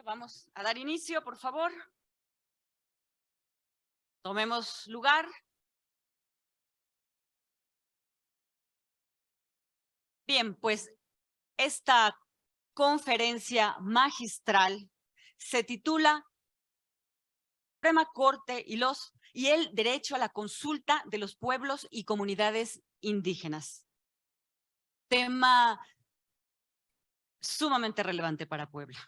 Vamos a dar inicio, por favor. Tomemos lugar. Bien, pues esta conferencia magistral se titula Suprema Corte y el derecho a la consulta de los pueblos y comunidades indígenas. Tema sumamente relevante para Puebla.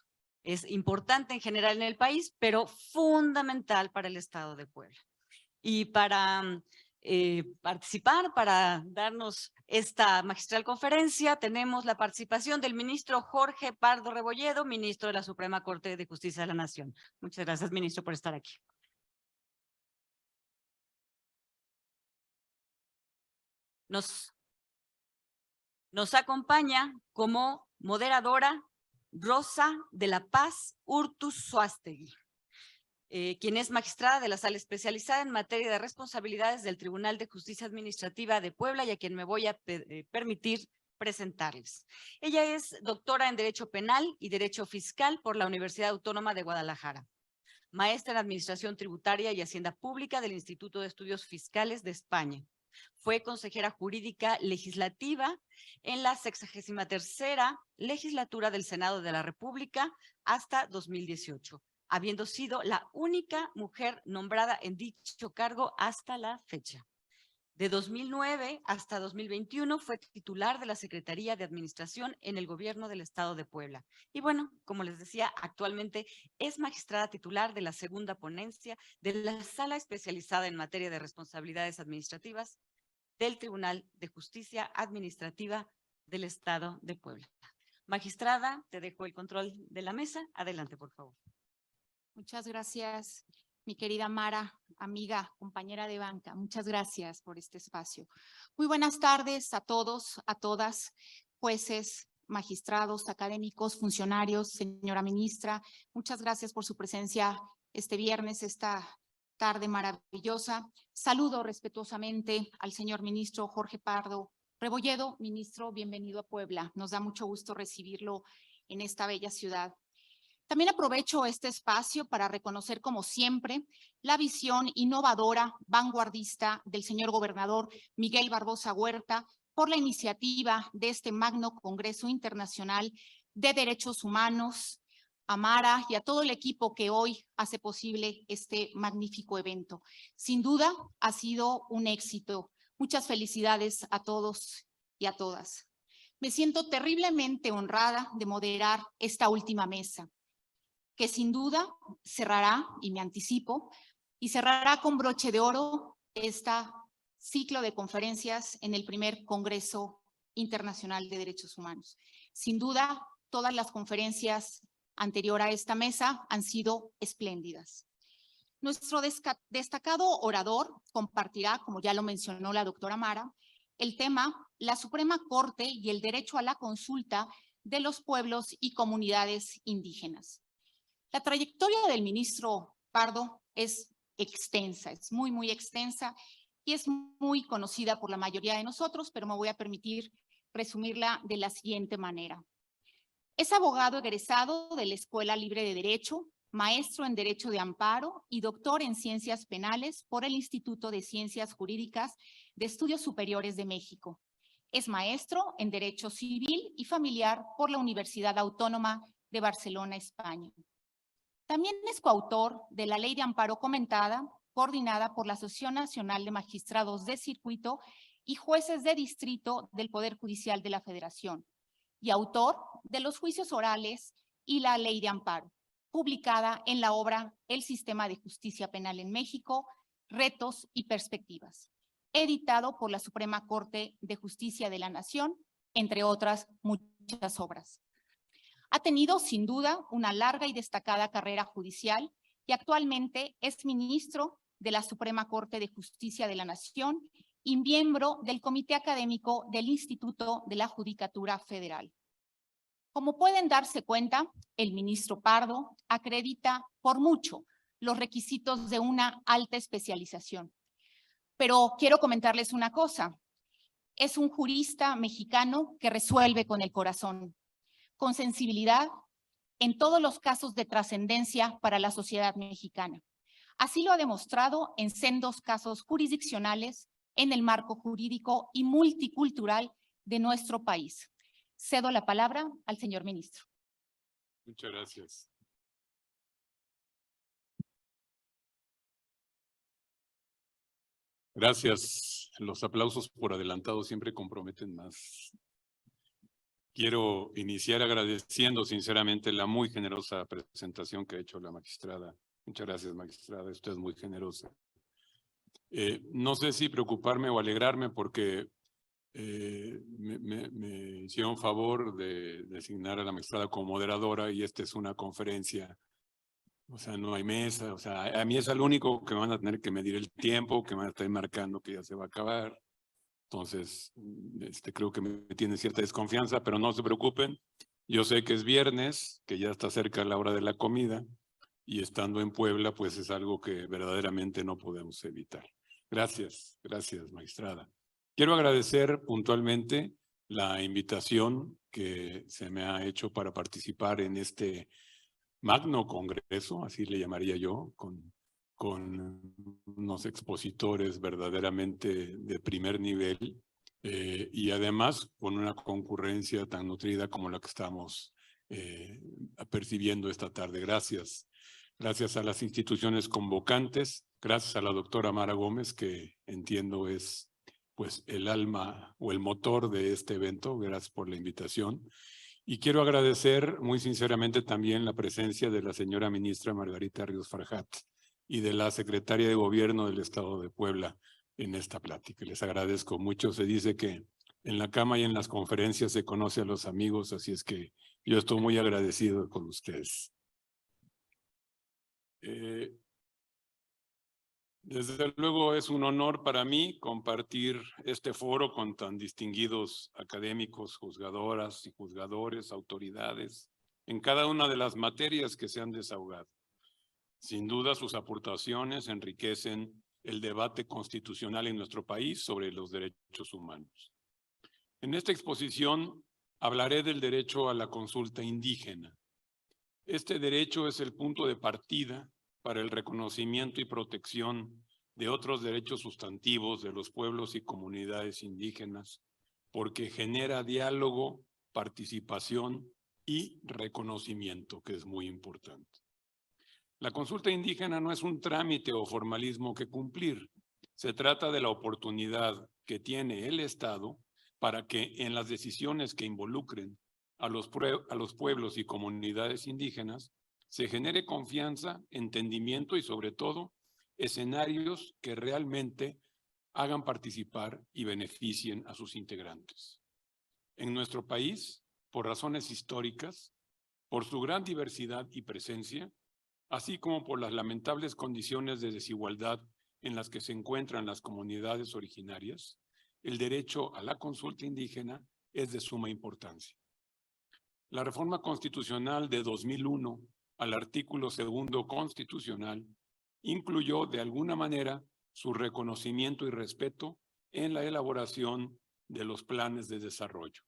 Es importante en general en el país, pero fundamental para el estado de Puebla. Y para participar, para darnos esta magistral conferencia, tenemos la participación del ministro Jorge Pardo Rebolledo, ministro de la Suprema Corte de Justicia de la Nación. Muchas gracias, ministro, por estar aquí. Nos acompaña como moderadora Rosa de la Paz Urtuzzuastegui, quien es magistrada de la Sala Especializada en Materia de Responsabilidades del Tribunal de Justicia Administrativa de Puebla y a quien me voy a permitir presentarles. Ella es doctora en Derecho Penal y Derecho Fiscal por la Universidad Autónoma de Guadalajara, maestra en Administración Tributaria y Hacienda Pública del Instituto de Estudios Fiscales de España. Fue consejera jurídica legislativa en la 63ª legislatura del Senado de la República hasta 2018, habiendo sido la única mujer nombrada en dicho cargo hasta la fecha. De 2009 hasta 2021 fue titular de la Secretaría de Administración en el Gobierno del Estado de Puebla. Y bueno, como les decía, actualmente es magistrada titular de la segunda ponencia de la Sala Especializada en Materia de Responsabilidades Administrativas del Tribunal de Justicia Administrativa del Estado de Puebla. Magistrada, te dejo el control de la mesa. Adelante, por favor. Muchas gracias, mi querida Mara, amiga, compañera de banca. Muchas gracias por este espacio. Muy buenas tardes a todos, a todas, jueces, magistrados, académicos, funcionarios, señora ministra. Muchas gracias por su presencia este viernes, esta tarde maravillosa. Saludo respetuosamente al señor ministro Jorge Pardo Rebolledo. Ministro, bienvenido a Puebla. Nos da mucho gusto recibirlo en esta bella ciudad. También aprovecho este espacio para reconocer, como siempre, la visión innovadora, vanguardista del señor gobernador Miguel Barbosa Huerta por la iniciativa de este magno Congreso Internacional de Derechos Humanos, a Mara y a todo el equipo que hoy hace posible este magnífico evento. Sin duda, ha sido un éxito. Muchas felicidades a todos y a todas. Me siento terriblemente honrada de moderar esta última mesa, que sin duda cerrará, y me anticipo, y cerrará con broche de oro este ciclo de conferencias en el primer Congreso Internacional de Derechos Humanos. Sin duda, todas las conferencias anterior a esta mesa han sido espléndidas. Nuestro destacado orador compartirá, como ya lo mencionó la doctora Mara, el tema la Suprema Corte y el derecho a la consulta de los pueblos y comunidades indígenas. La trayectoria del ministro Pardo es extensa, es muy extensa y es muy conocida por la mayoría de nosotros, pero me voy a permitir resumirla de la siguiente manera. Es abogado egresado de la Escuela Libre de Derecho, maestro en Derecho de Amparo y doctor en Ciencias Penales por el Instituto de Ciencias Jurídicas de Estudios Superiores de México. Es maestro en Derecho Civil y Familiar por la Universidad Autónoma de Barcelona, España. También es coautor de la Ley de Amparo Comentada, coordinada por la Asociación Nacional de Magistrados de Circuito y Jueces de Distrito del Poder Judicial de la Federación, y autor de los juicios orales y la Ley de Amparo, publicada en la obra El Sistema de Justicia Penal en México, Retos y Perspectivas, editado por la Suprema Corte de Justicia de la Nación, entre otras muchas obras. Ha tenido, sin duda, una larga y destacada carrera judicial y actualmente es ministro de la Suprema Corte de Justicia de la Nación y miembro del Comité Académico del Instituto de la Judicatura Federal. Como pueden darse cuenta, el ministro Pardo acredita por mucho los requisitos de una alta especialización. Pero quiero comentarles una cosa. Es un jurista mexicano que resuelve con el corazón, con sensibilidad en todos los casos de trascendencia para la sociedad mexicana. Así lo ha demostrado en sendos casos jurisdiccionales en el marco jurídico y multicultural de nuestro país. Cedo la palabra al señor ministro. Muchas gracias. Gracias. Los aplausos por adelantado siempre comprometen más. Quiero iniciar agradeciendo sinceramente la muy generosa presentación que ha hecho la magistrada. Muchas gracias, magistrada. Usted es muy generosa. No sé si preocuparme o alegrarme porque me hicieron favor de designar a la magistrada como moderadora y esta es una conferencia. O sea, no hay mesa. O sea, a mí es el único que van a tener que medir el tiempo, que van a estar marcando que ya se va a acabar. Entonces, creo que me tiene cierta desconfianza, pero no se preocupen. Yo sé que es viernes, que ya está cerca la hora de la comida, y estando en Puebla, pues es algo que verdaderamente no podemos evitar. Gracias, gracias, magistrada. Quiero agradecer puntualmente la invitación que se me ha hecho para participar en este magno congreso, así le llamaría yo, con unos expositores verdaderamente de primer nivel y además con una concurrencia tan nutrida como la que estamos percibiendo esta tarde. Gracias. Gracias a las instituciones convocantes, gracias a la doctora Mara Gómez, que entiendo es pues el alma o el motor de este evento. Gracias por la invitación. Y quiero agradecer muy sinceramente también la presencia de la señora ministra Margarita Ríos Farjat y de la secretaria de Gobierno del Estado de Puebla en esta plática. Les agradezco mucho. Se dice que en la cama y en las conferencias se conoce a los amigos, así es que yo estoy muy agradecido con ustedes. Desde luego es un honor para mí compartir este foro con tan distinguidos académicos, juzgadoras y juzgadores, autoridades, en cada una de las materias que se han desahogado. Sin duda, sus aportaciones enriquecen el debate constitucional en nuestro país sobre los derechos humanos. En esta exposición hablaré del derecho a la consulta indígena. Este derecho es el punto de partida para el reconocimiento y protección de otros derechos sustantivos de los pueblos y comunidades indígenas, porque genera diálogo, participación y reconocimiento, que es muy importante. La consulta indígena no es un trámite o formalismo que cumplir. Se trata de la oportunidad que tiene el Estado para que en las decisiones que involucren a los pueblos y comunidades indígenas se genere confianza, entendimiento y sobre todo escenarios que realmente hagan participar y beneficien a sus integrantes. En nuestro país, por razones históricas, por su gran diversidad y presencia, así como por las lamentables condiciones de desigualdad en las que se encuentran las comunidades originarias, el derecho a la consulta indígena es de suma importancia. La reforma constitucional de 2001 al artículo 2 constitucional incluyó de alguna manera su reconocimiento y respeto en la elaboración de los planes de desarrollo.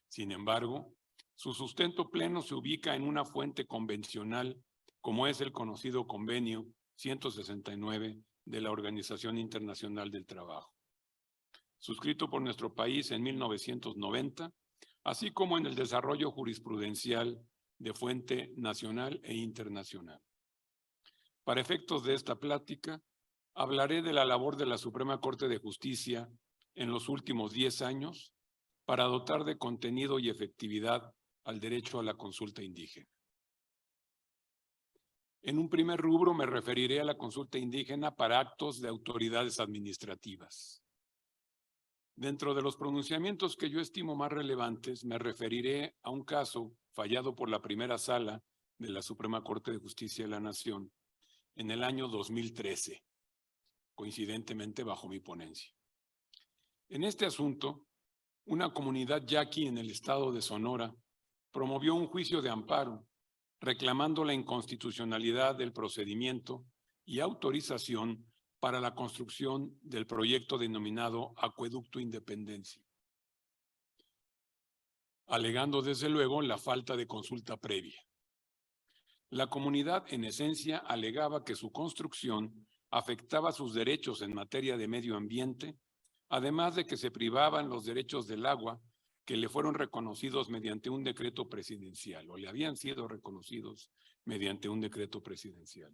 Sin embargo, su sustento pleno se ubica en una fuente convencional como es el conocido Convenio 169 de la Organización Internacional del Trabajo, suscrito por nuestro país en 1990, así como en el desarrollo jurisprudencial de fuente nacional e internacional. Para efectos de esta plática, hablaré de la labor de la Suprema Corte de Justicia en los últimos 10 años para dotar de contenido y efectividad al derecho a la consulta indígena. En un primer rubro me referiré a la consulta indígena para actos de autoridades administrativas. Dentro de los pronunciamientos que yo estimo más relevantes, me referiré a un caso fallado por la primera sala de la Suprema Corte de Justicia de la Nación en el año 2013, coincidentemente bajo mi ponencia. En este asunto, una comunidad yaqui en el estado de Sonora promovió un juicio de amparo reclamando la inconstitucionalidad del procedimiento y autorización para la construcción del proyecto denominado Acueducto Independencia, alegando desde luego la falta de consulta previa. La comunidad, en esencia, alegaba que su construcción afectaba sus derechos en materia de medio ambiente, además de que se privaban los derechos del agua que le fueron reconocidos mediante un decreto presidencial, o le habían sido reconocidos mediante un decreto presidencial.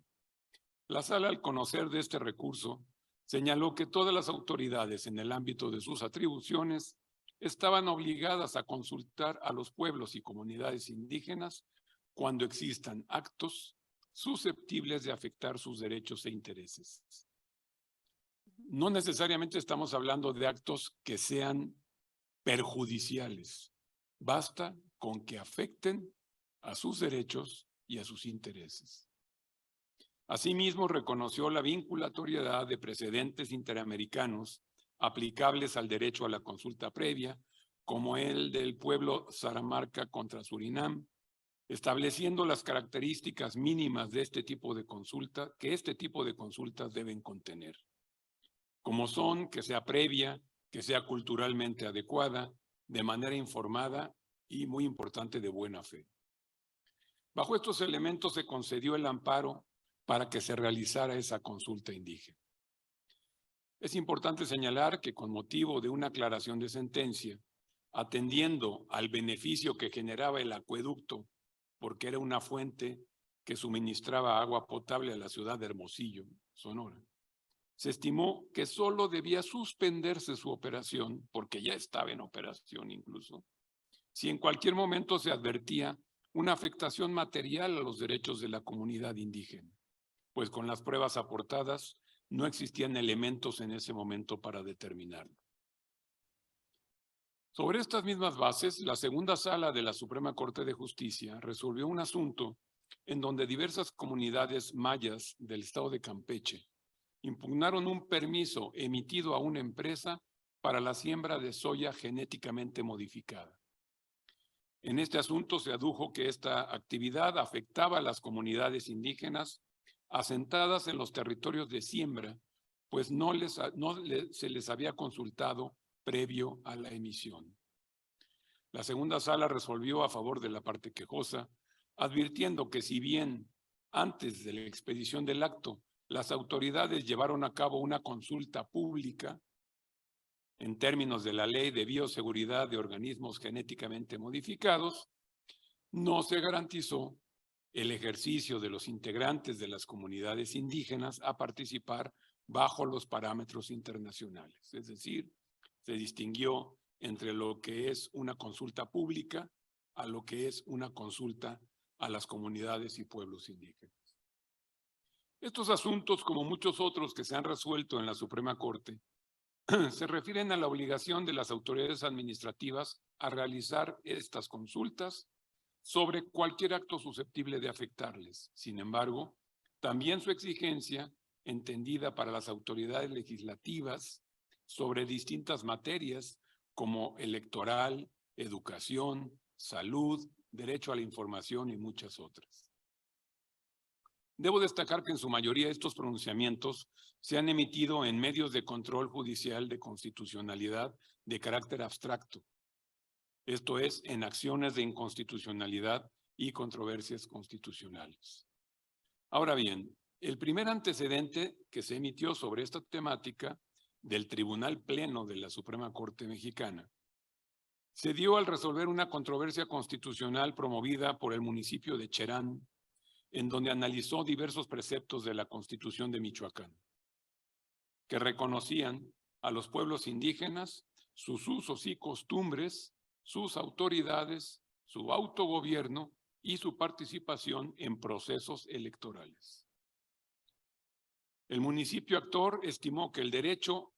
La sala, al conocer de este recurso, señaló que todas las autoridades en el ámbito de sus atribuciones estaban obligadas a consultar a los pueblos y comunidades indígenas cuando existan actos susceptibles de afectar sus derechos e intereses. No necesariamente estamos hablando de actos que sean perjudiciales. Basta con que afecten a sus derechos y a sus intereses. Asimismo, reconoció la vinculatoriedad de precedentes interamericanos aplicables al derecho a la consulta previa, como el del pueblo Saramarca contra Surinam, estableciendo las características mínimas de este tipo de consulta que este tipo de consultas deben contener, como son que sea previa, que sea culturalmente adecuada, de manera informada y, muy importante, de buena fe. Bajo estos elementos se concedió el amparo para que se realizara esa consulta indígena. Es importante señalar que con motivo de una aclaración de sentencia, atendiendo al beneficio que generaba el acueducto, porque era una fuente que suministraba agua potable a la ciudad de Hermosillo, Sonora, se estimó que solo debía suspenderse su operación, porque ya estaba en operación incluso, si en cualquier momento se advertía una afectación material a los derechos de la comunidad indígena, pues con las pruebas aportadas no existían elementos en ese momento para determinarlo. Sobre estas mismas bases, la segunda sala de la Suprema Corte de Justicia resolvió un asunto en donde diversas comunidades mayas del estado de Campeche impugnaron un permiso emitido a una empresa para la siembra de soya genéticamente modificada. En este asunto se adujo que esta actividad afectaba a las comunidades indígenas asentadas en los territorios de siembra, pues se les había consultado previo a la emisión. La segunda sala resolvió a favor de la parte quejosa, advirtiendo que si bien antes de la expedición del acto las autoridades llevaron a cabo una consulta pública en términos de la Ley de Bioseguridad de Organismos Genéticamente Modificados, no se garantizó el ejercicio de los integrantes de las comunidades indígenas a participar bajo los parámetros internacionales. Es decir, se distinguió entre lo que es una consulta pública a lo que es una consulta a las comunidades y pueblos indígenas. Estos asuntos, como muchos otros que se han resuelto en la Suprema Corte, se refieren a la obligación de las autoridades administrativas a realizar estas consultas sobre cualquier acto susceptible de afectarles. Sin embargo, también su exigencia, entendida para las autoridades legislativas sobre distintas materias como electoral, educación, salud, derecho a la información y muchas otras. Debo destacar que en su mayoría estos pronunciamientos se han emitido en medios de control judicial de constitucionalidad de carácter abstracto, esto es, en acciones de inconstitucionalidad y controversias constitucionales. Ahora bien, el primer antecedente que se emitió sobre esta temática del Tribunal Pleno de la Suprema Corte Mexicana se dio al resolver una controversia constitucional promovida por el municipio de Cherán, en donde analizó diversos preceptos de la Constitución de Michoacán, que reconocían a los pueblos indígenas sus usos y costumbres, sus autoridades, su autogobierno y su participación en procesos electorales. El municipio actor estimó que el decreto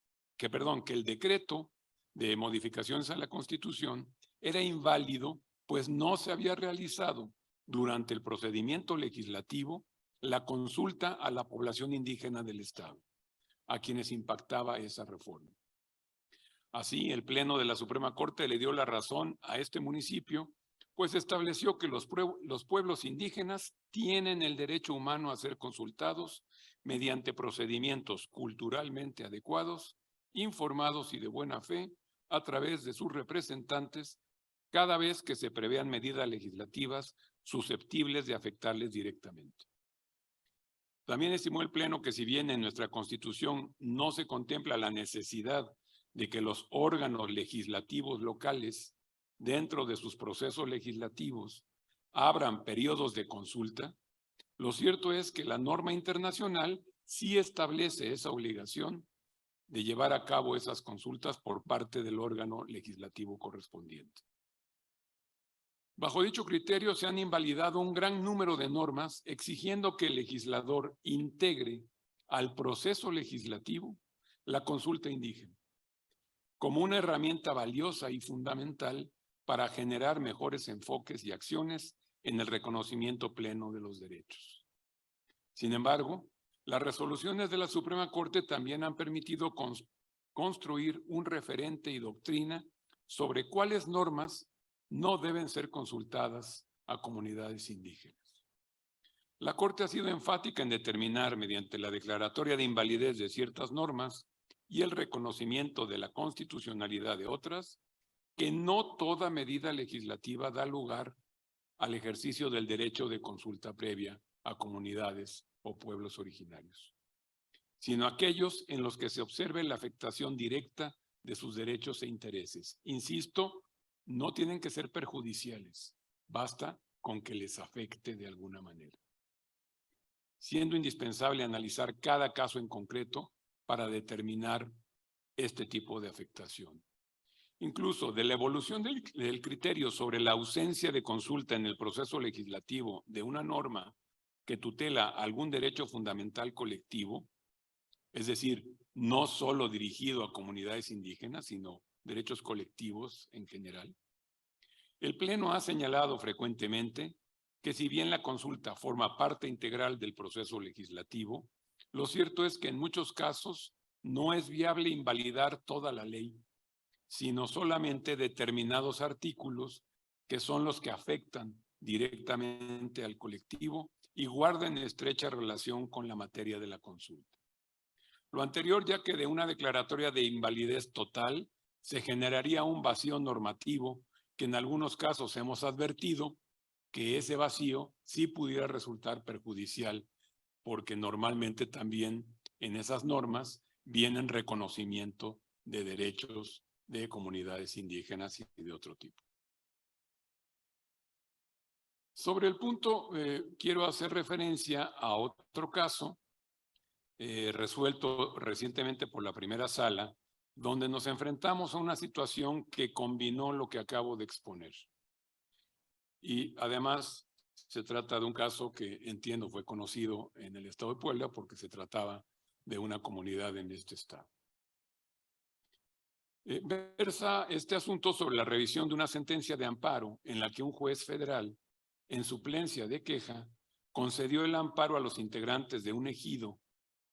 de modificaciones a la Constitución era inválido, pues no se había realizado durante el procedimiento legislativo la consulta a la población indígena del Estado, a quienes impactaba esa reforma. Así, el Pleno de la Suprema Corte le dio la razón a este municipio, pues estableció que los pueblos indígenas tienen el derecho humano a ser consultados mediante procedimientos culturalmente adecuados, informados y de buena fe, a través de sus representantes cada vez que se prevean medidas legislativas susceptibles de afectarles directamente. También estimó el Pleno que si bien en nuestra Constitución no se contempla la necesidad de que los órganos legislativos locales, dentro de sus procesos legislativos, abran periodos de consulta, lo cierto es que la norma internacional sí establece esa obligación de llevar a cabo esas consultas por parte del órgano legislativo correspondiente. Bajo dicho criterio se han invalidado un gran número de normas exigiendo que el legislador integre al proceso legislativo la consulta indígena como una herramienta valiosa y fundamental para generar mejores enfoques y acciones en el reconocimiento pleno de los derechos. Sin embargo, las resoluciones de la Suprema Corte también han permitido construir un referente y doctrina sobre cuáles normas no deben ser consultadas a comunidades indígenas. La Corte ha sido enfática en determinar, mediante la declaratoria de invalidez de ciertas normas y el reconocimiento de la constitucionalidad de otras, que no toda medida legislativa da lugar al ejercicio del derecho de consulta previa a comunidades o pueblos originarios, sino aquellos en los que se observe la afectación directa de sus derechos e intereses. Insisto, no tienen que ser perjudiciales, basta con que les afecte de alguna manera, siendo indispensable analizar cada caso en concreto para determinar este tipo de afectación. Incluso de la evolución del criterio sobre la ausencia de consulta en el proceso legislativo de una norma que tutela algún derecho fundamental colectivo, es decir, no solo dirigido a comunidades indígenas, sino derechos colectivos en general. El Pleno ha señalado frecuentemente que si bien la consulta forma parte integral del proceso legislativo, lo cierto es que en muchos casos no es viable invalidar toda la ley, sino solamente determinados artículos que son los que afectan directamente al colectivo y guardan estrecha relación con la materia de la consulta. Lo anterior, ya que de una declaratoria de invalidez total se generaría un vacío normativo que en algunos casos hemos advertido que ese vacío sí pudiera resultar perjudicial, porque normalmente también en esas normas vienen reconocimiento de derechos de comunidades indígenas y de otro tipo. Sobre el punto, quiero hacer referencia a otro caso resuelto recientemente por la primera sala, donde nos enfrentamos a una situación que combinó lo que acabo de exponer. Y además se trata de un caso que entiendo fue conocido en el estado de Puebla porque se trataba de una comunidad en este estado. Versa este asunto sobre la revisión de una sentencia de amparo en la que un juez federal, en suplencia de queja, concedió el amparo a los integrantes de un ejido,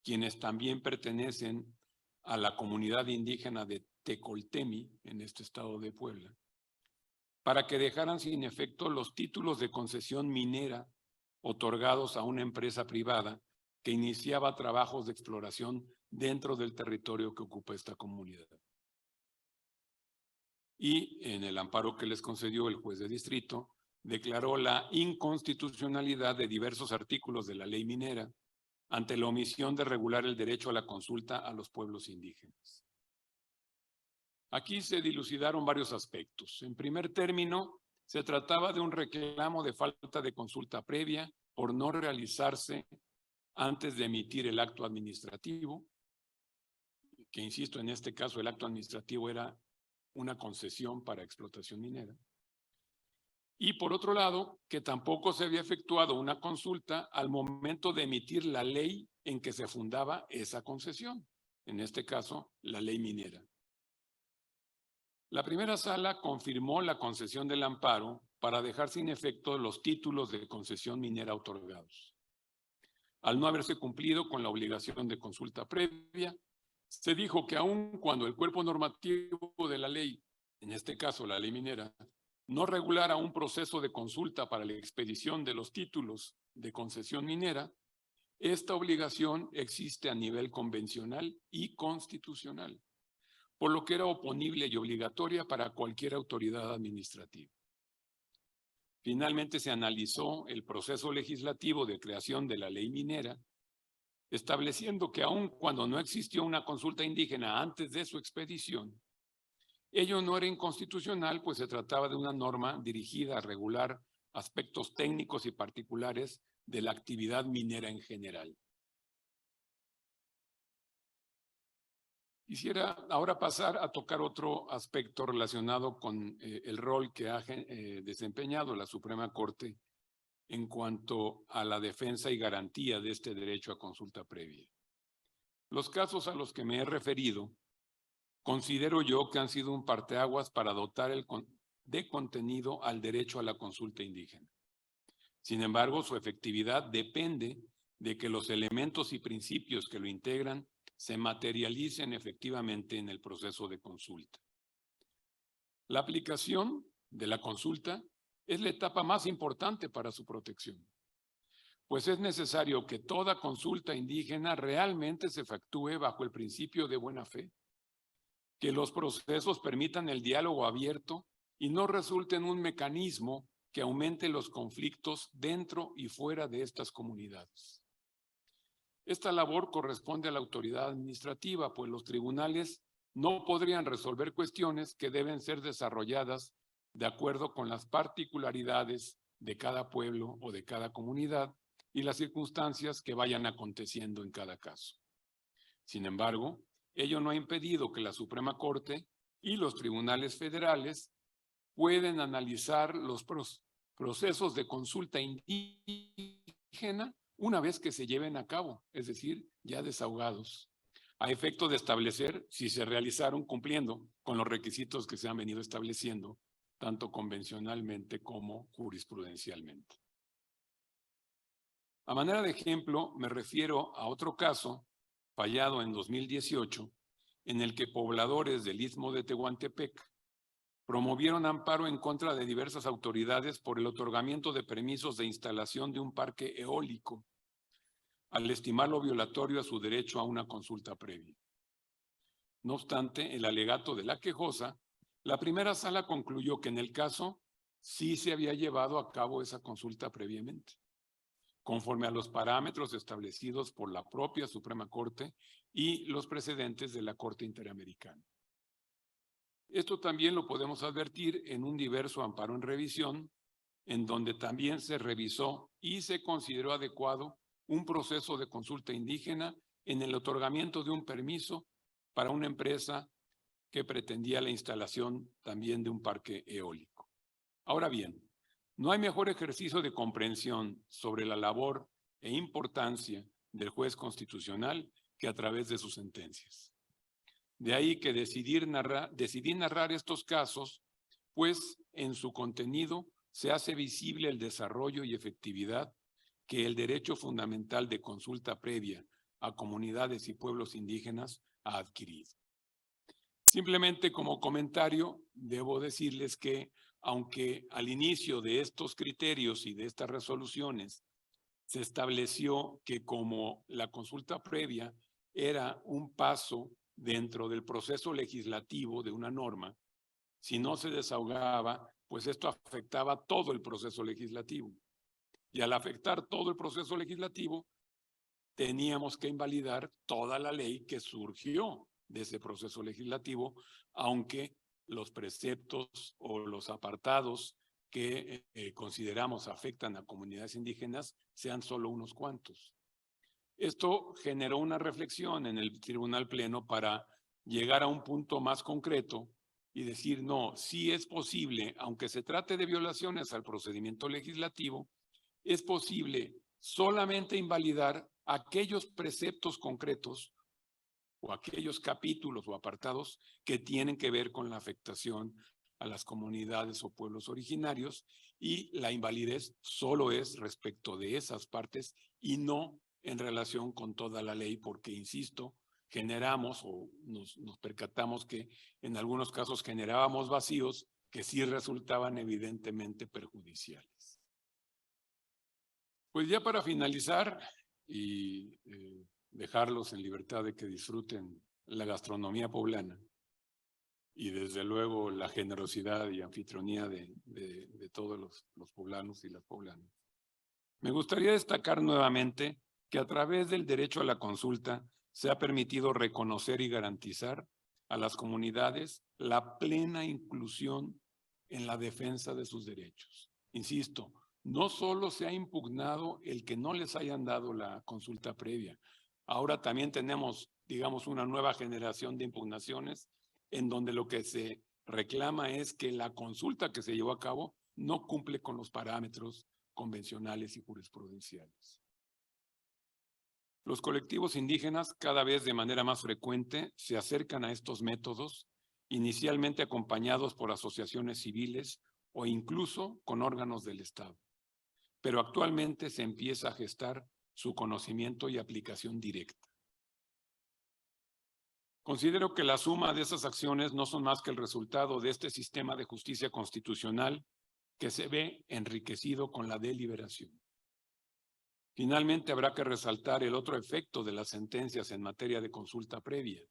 quienes también pertenecen a la comunidad indígena de Tecoltemi, en este estado de Puebla, para que dejaran sin efecto los títulos de concesión minera otorgados a una empresa privada que iniciaba trabajos de exploración dentro del territorio que ocupa esta comunidad. Y en el amparo que les concedió el juez de distrito, declaró la inconstitucionalidad de diversos artículos de la ley minera ante la omisión de regular el derecho a la consulta a los pueblos indígenas. Aquí se dilucidaron varios aspectos. En primer término, se trataba de un reclamo de falta de consulta previa por no realizarse antes de emitir el acto administrativo, que insisto, en este caso el acto administrativo era una concesión para explotación minera. Y por otro lado, que tampoco se había efectuado una consulta al momento de emitir la ley en que se fundaba esa concesión, en este caso, la ley minera. La primera sala confirmó la concesión del amparo para dejar sin efecto los títulos de concesión minera otorgados. Al no haberse cumplido con la obligación de consulta previa, se dijo que aun cuando el cuerpo normativo de la ley, en este caso la ley minera, no regulara un proceso de consulta para la expedición de los títulos de concesión minera, esta obligación existe a nivel convencional y constitucional, por lo que era oponible y obligatoria para cualquier autoridad administrativa. Finalmente se analizó el proceso legislativo de creación de la ley minera, estableciendo que aun cuando no existió una consulta indígena antes de su expedición, ello no era inconstitucional, pues se trataba de una norma dirigida a regular aspectos técnicos y particulares de la actividad minera en general. Quisiera ahora pasar a tocar otro aspecto relacionado con el rol que ha desempeñado la Suprema Corte en cuanto a la defensa y garantía de este derecho a consulta previa. Los casos a los que me he referido considero yo que han sido un parteaguas para dotar de contenido al derecho a la consulta indígena. Sin embargo, su efectividad depende de que los elementos y principios que lo integran se materialicen efectivamente en el proceso de consulta. La aplicación de la consulta es la etapa más importante para su protección, pues es necesario que toda consulta indígena realmente se efectúe bajo el principio de buena fe, que los procesos permitan el diálogo abierto y no resulten un mecanismo que aumente los conflictos dentro y fuera de estas comunidades. Esta labor corresponde a la autoridad administrativa, pues los tribunales no podrían resolver cuestiones que deben ser desarrolladas de acuerdo con las particularidades de cada pueblo o de cada comunidad y las circunstancias que vayan aconteciendo en cada caso. Sin embargo, ello no ha impedido que la Suprema Corte y los tribunales federales pueden analizar los procesos de consulta indígena una vez que se lleven a cabo, es decir, ya desahogados, a efecto de establecer si se realizaron cumpliendo con los requisitos que se han venido estableciendo, tanto convencionalmente como jurisprudencialmente. A manera de ejemplo, me refiero a otro caso fallado en 2018, en el que pobladores del Istmo de Tehuantepec promovieron amparo en contra de diversas autoridades por el otorgamiento de permisos de instalación de un parque eólico, al estimarlo violatorio a su derecho a una consulta previa. No obstante, el alegato de la quejosa, la primera sala concluyó que en el caso sí se había llevado a cabo esa consulta previamente, conforme a los parámetros establecidos por la propia Suprema Corte y los precedentes de la Corte Interamericana. Esto también lo podemos advertir en un diverso amparo en revisión, en donde también se revisó y se consideró adecuado un proceso de consulta indígena en el otorgamiento de un permiso para una empresa que pretendía la instalación también de un parque eólico. Ahora bien, no hay mejor ejercicio de comprensión sobre la labor e importancia del juez constitucional que a través de sus sentencias. De ahí que decidí narrar estos casos, pues en su contenido se hace visible el desarrollo y efectividad que el derecho fundamental de consulta previa a comunidades y pueblos indígenas ha adquirido. Simplemente como comentario, debo decirles que aunque al inicio de estos criterios y de estas resoluciones se estableció que como la consulta previa era un paso dentro del proceso legislativo de una norma, si no se desahogaba, pues esto afectaba todo el proceso legislativo. Y al afectar todo el proceso legislativo, teníamos que invalidar toda la ley que surgió de ese proceso legislativo, aunque los preceptos o los apartados que consideramos afectan a comunidades indígenas sean solo unos cuantos. Esto generó una reflexión en el Tribunal Pleno para llegar a un punto más concreto y decir, no, sí es posible, aunque se trate de violaciones al procedimiento legislativo, es posible solamente invalidar aquellos preceptos concretos o aquellos capítulos o apartados que tienen que ver con la afectación a las comunidades o pueblos originarios, y la invalidez solo es respecto de esas partes y no en relación con toda la ley, porque, insisto, generamos o nos percatamos que en algunos casos generábamos vacíos que sí resultaban evidentemente perjudiciales. Pues ya para finalizar y dejarlos en libertad de que disfruten la gastronomía poblana, y desde luego la generosidad y anfitrionía de todos los poblanos y las poblanas. Me gustaría destacar nuevamente que a través del derecho a la consulta se ha permitido reconocer y garantizar a las comunidades la plena inclusión en la defensa de sus derechos. Insisto, no solo se ha impugnado el que no les hayan dado la consulta previa, ahora también tenemos, digamos, una nueva generación de impugnaciones en donde lo que se reclama es que la consulta que se llevó a cabo no cumple con los parámetros convencionales y jurisprudenciales. Los colectivos indígenas cada vez de manera más frecuente se acercan a estos métodos, inicialmente acompañados por asociaciones civiles o incluso con órganos del Estado. Pero actualmente se empieza a gestar su conocimiento y aplicación directa. Considero que la suma de esas acciones no son más que el resultado de este sistema de justicia constitucional que se ve enriquecido con la deliberación. Finalmente, habrá que resaltar el otro efecto de las sentencias en materia de consulta previa.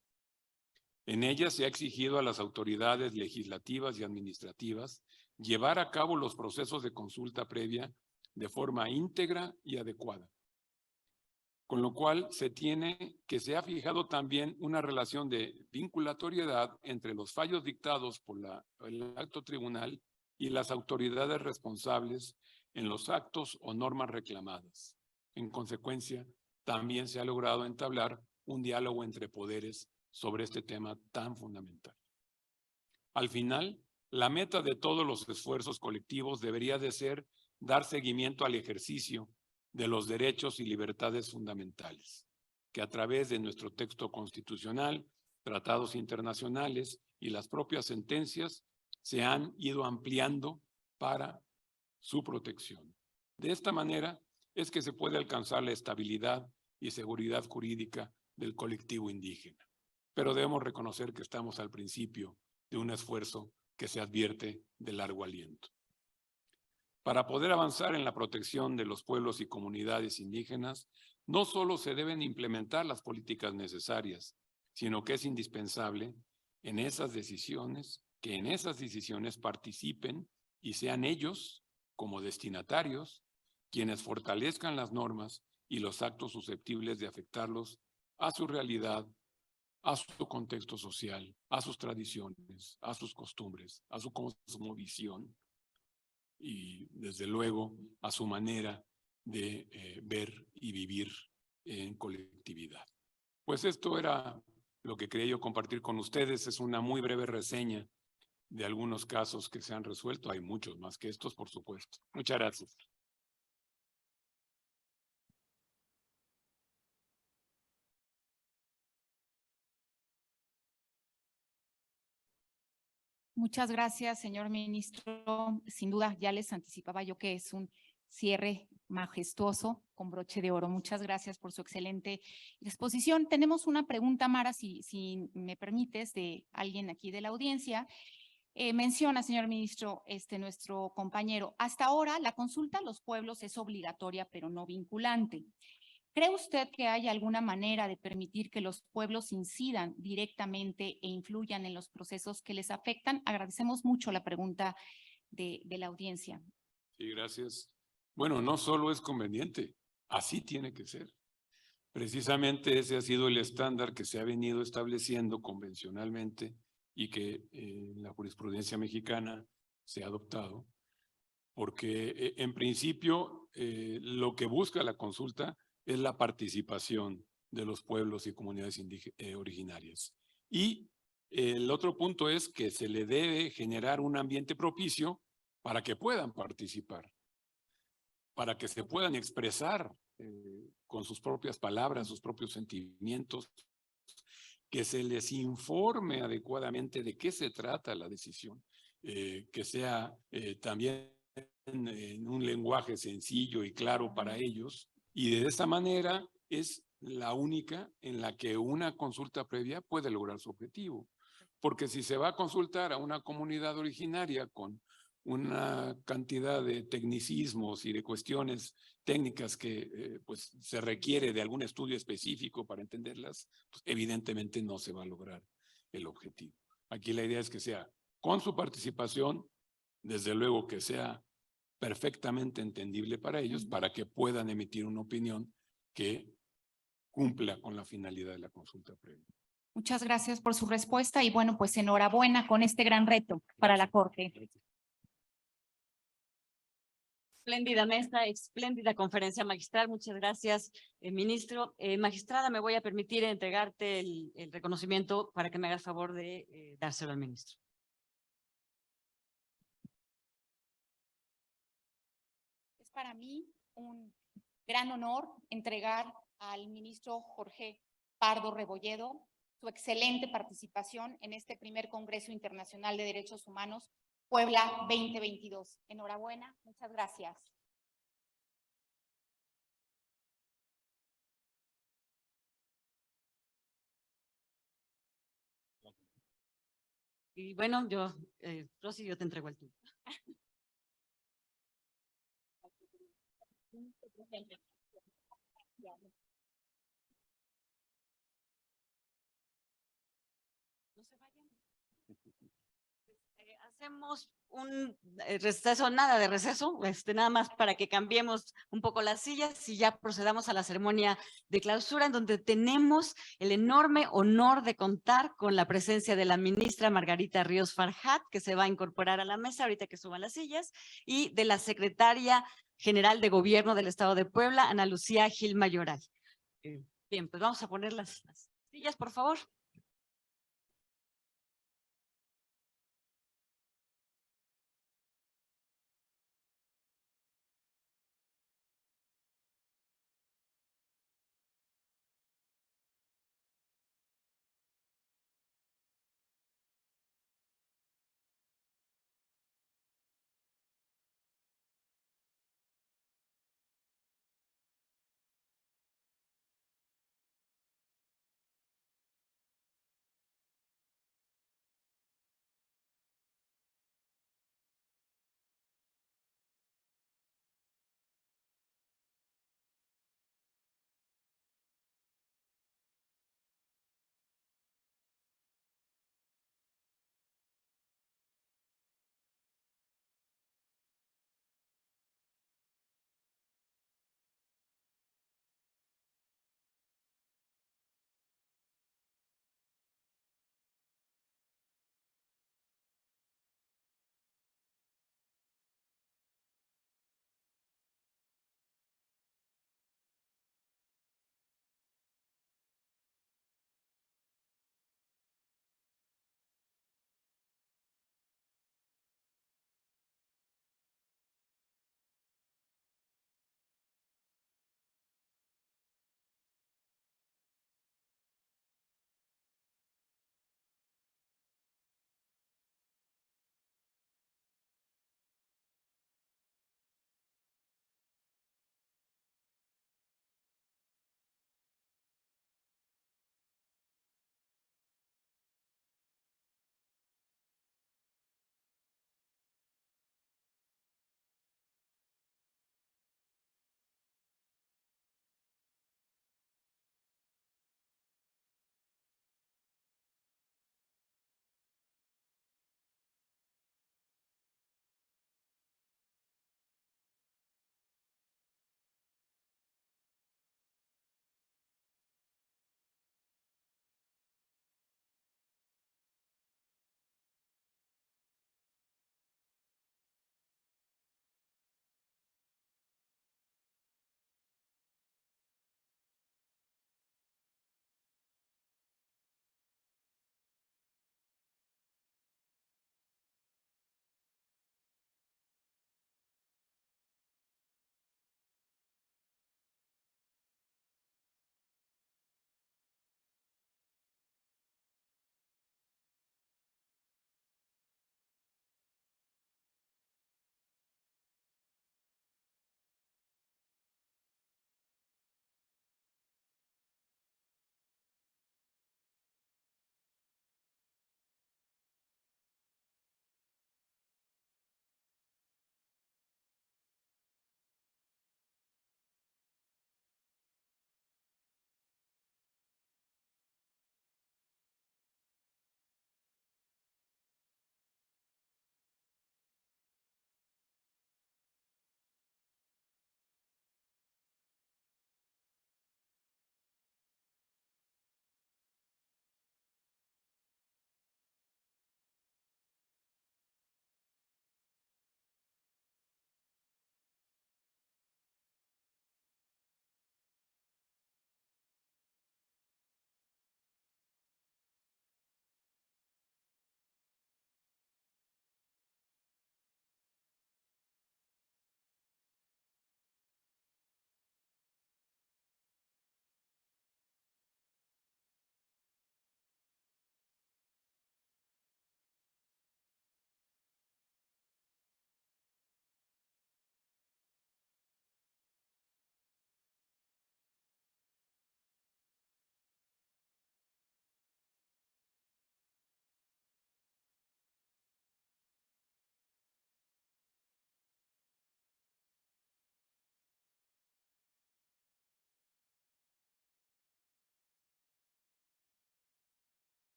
En ellas se ha exigido a las autoridades legislativas y administrativas llevar a cabo los procesos de consulta previa de forma íntegra y adecuada. Con lo cual se ha fijado también una relación de vinculatoriedad entre los fallos dictados por el acto tribunal y las autoridades responsables en los actos o normas reclamadas. En consecuencia, también se ha logrado entablar un diálogo entre poderes sobre este tema tan fundamental. Al final, la meta de todos los esfuerzos colectivos debería de ser dar seguimiento al ejercicio de los derechos y libertades fundamentales, que a través de nuestro texto constitucional, tratados internacionales y las propias sentencias se han ido ampliando para su protección. De esta manera es que se puede alcanzar la estabilidad y seguridad jurídica del colectivo indígena. Pero debemos reconocer que estamos al principio de un esfuerzo que se advierte de largo aliento. Para poder avanzar en la protección de los pueblos y comunidades indígenas, no solo se deben implementar las políticas necesarias, sino que es indispensable que en esas decisiones participen y sean ellos, como destinatarios, quienes fortalezcan las normas y los actos susceptibles de afectarlos a su realidad, a su contexto social, a sus tradiciones, a sus costumbres, a su cosmovisión y, desde luego, a su manera de ver y vivir en colectividad. Pues esto era lo que quería yo compartir con ustedes. Es una muy breve reseña de algunos casos que se han resuelto. Hay muchos más que estos, por supuesto. Muchas gracias. Muchas gracias, señor ministro. Sin duda, ya les anticipaba yo que es un cierre majestuoso con broche de oro. Muchas gracias por su excelente exposición. Tenemos una pregunta, Mara, si me permites, de alguien aquí de la audiencia. Menciona, señor ministro, nuestro compañero, hasta ahora la consulta a los pueblos es obligatoria, pero no vinculante. ¿Cree usted que hay alguna manera de permitir que los pueblos incidan directamente e influyan en los procesos que les afectan? Agradecemos mucho la pregunta de la audiencia. Sí, gracias. Bueno, no solo es conveniente, así tiene que ser. Precisamente ese ha sido el estándar que se ha venido estableciendo convencionalmente y que en la jurisprudencia mexicana se ha adoptado, porque en principio lo que busca la consulta es la participación de los pueblos y comunidades originarias. Y el otro punto es que se le debe generar un ambiente propicio para que puedan participar, para que se puedan expresar con sus propias palabras, sus propios sentimientos, que se les informe adecuadamente de qué se trata la decisión, que sea también en un lenguaje sencillo y claro para ellos. Y de esa manera es la única en la que una consulta previa puede lograr su objetivo. Porque si se va a consultar a una comunidad originaria con una cantidad de tecnicismos y de cuestiones técnicas que pues se requiere de algún estudio específico para entenderlas, pues evidentemente no se va a lograr el objetivo. Aquí la idea es que sea con su participación, desde luego que sea perfectamente entendible para ellos, para que puedan emitir una opinión que cumpla con la finalidad de la consulta previa. Muchas gracias por su respuesta y bueno, pues enhorabuena con este gran reto para la Corte. Espléndida mesa, espléndida conferencia magistral. Muchas gracias, ministro. Magistrada, me voy a permitir entregarte el reconocimiento para que me hagas favor de dárselo al ministro. Es para mí un gran honor entregar al ministro Jorge Pardo Rebolledo su excelente participación en este primer Congreso Internacional de Derechos Humanos Puebla 2022. Enhorabuena, muchas gracias. Y bueno, Rosy, yo te entrego el tuyo. No se vayan. Hacemos un receso, nada de receso, nada más para que cambiemos un poco las sillas y ya procedamos a la ceremonia de clausura, en donde tenemos el enorme honor de contar con la presencia de la ministra Margarita Ríos Farjat, que se va a incorporar a la mesa ahorita que suban las sillas, y de la secretaria general de Gobierno del Estado de Puebla, Ana Lucía Gil Mayoral. Bien, pues vamos a poner las sillas, por favor.